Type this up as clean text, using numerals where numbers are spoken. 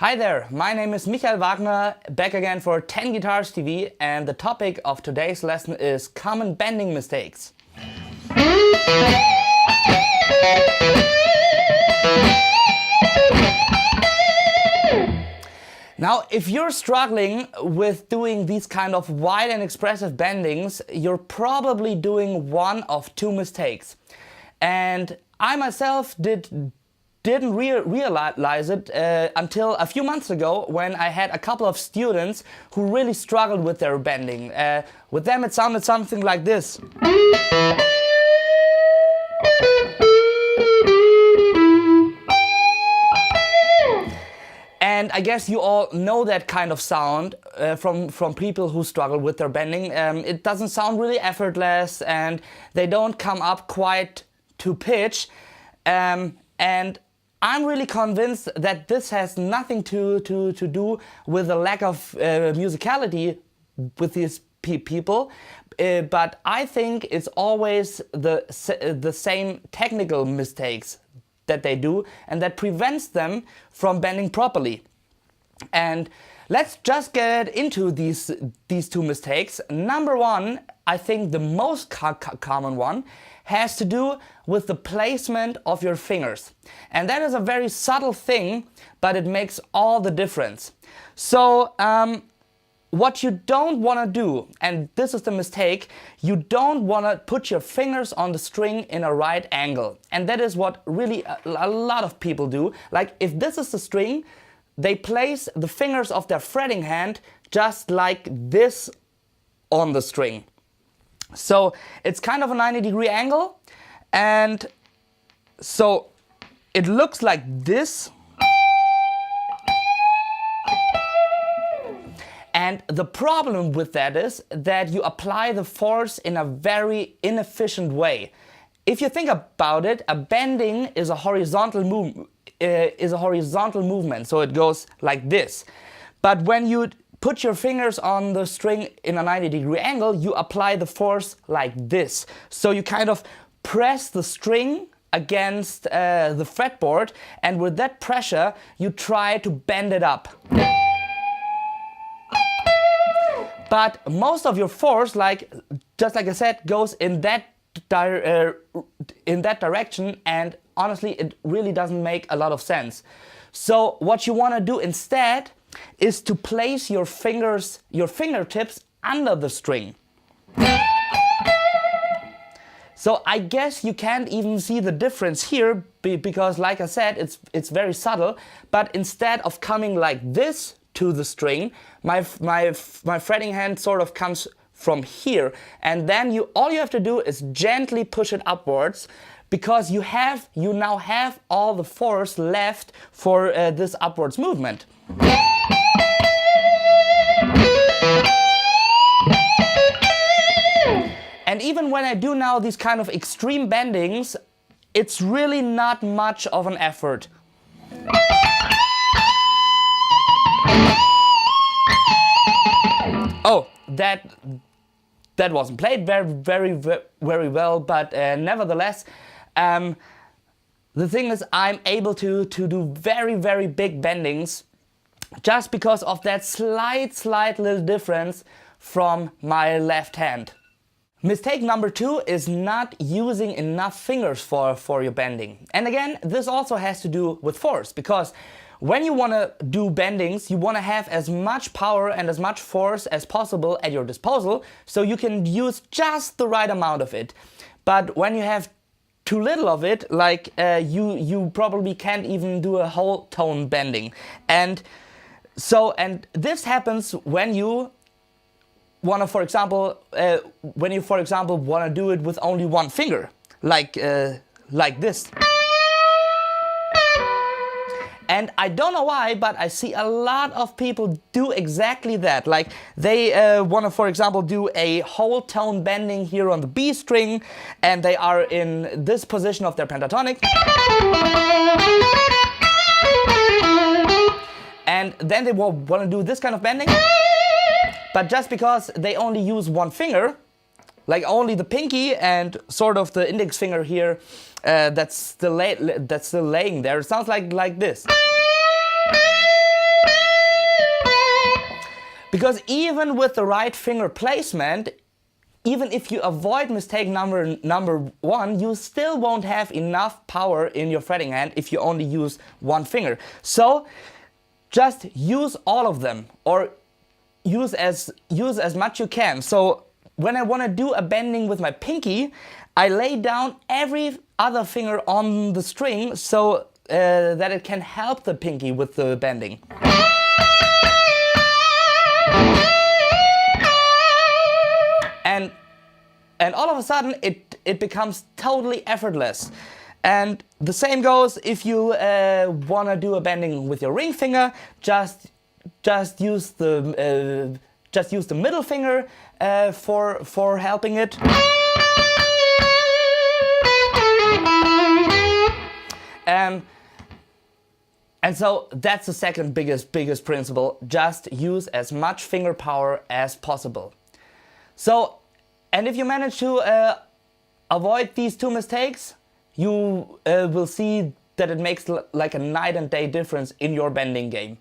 Hi there, my name is Michael Wagner, back again for 10 Guitars TV, and the topic of today's lesson is common bending mistakes. Now, if you're struggling with doing these kind of wide and expressive bendings, you're probably doing one of two mistakes. And I myself didn't realize it until a few months ago, when I had a couple of students who really struggled with their bending. With them it sounded something like this. And I guess you all know that kind of sound from people who struggle with their bending. It doesn't sound really effortless, and they don't come up quite to pitch. And I'm really convinced that this has nothing to do with the lack of musicality with these people, but I think it's always the same technical mistakes that they do, and that prevents them from bending properly. And let's just get into these two mistakes. Number one, I think the most common one, has to do with the placement of your fingers. And that is a very subtle thing, but it makes all the difference. So what you don't want to do, and this is the mistake, you don't want to put your fingers on the string in a right angle. And that is what really a lot of people do. Like, if this is the string, they place the fingers of their fretting hand just like this on the string. So it's kind of a 90-degree angle, and so it looks like this. And the problem with that is that you apply the force in a very inefficient way. If you think about it, a bending is a horizontal movement, so it goes like this. But when you put your fingers on the string in a 90-degree angle, you apply the force like this. So you kind of press the string against the fretboard, and with that pressure you try to bend it up. But most of your force, just like I said, goes in that direction, and honestly it really doesn't make a lot of sense. So what you want to do instead is to place your fingertips under the string. So I guess you can't even see the difference here, because like I said, it's very subtle. But instead of coming like this to the string, my fretting hand sort of comes from here, and then all you have to do is gently push it upwards, because you now have all the force left for this upwards movement. And even when I do now these kind of extreme bendings, it's really not much of an effort. Oh, that wasn't played very well, but nevertheless, the thing is, I'm able to do very big bendings just because of that slight little difference from my left hand. Mistake number two is not using enough fingers for your bending. And again, this also has to do with force, because when you want to do bendings, you want to have as much power and as much force as possible at your disposal, so you can use just the right amount of it. But when you have too little of it, like you probably can't even do a whole tone bending. And this happens when you want to, for example, want to do it with only one finger, like this. And I don't know why, but I see a lot of people do exactly that. Like, they want to, for example, do a whole tone bending here on the B string, and they are in this position of their pentatonic. And then they want to do this kind of bending. But just because they only use one finger, like only the pinky and sort of the index finger here, that's still laying there, it sounds like this. Because even with the right finger placement, even if you avoid mistake number one, you still won't have enough power in your fretting hand if you only use one finger. So just use all of them, or use as much you can. So when I want to do a bending with my pinky, I lay down every other finger on the string so that it can help the pinky with the bending. And all of a sudden it becomes totally effortless. And the same goes if you want to do a bending with your ring finger. Just use the middle finger for helping it. And so that's the second biggest principle. Just use as much finger power as possible. So, and if you manage to avoid these two mistakes, you will see that it makes like a night and day difference in your bending game.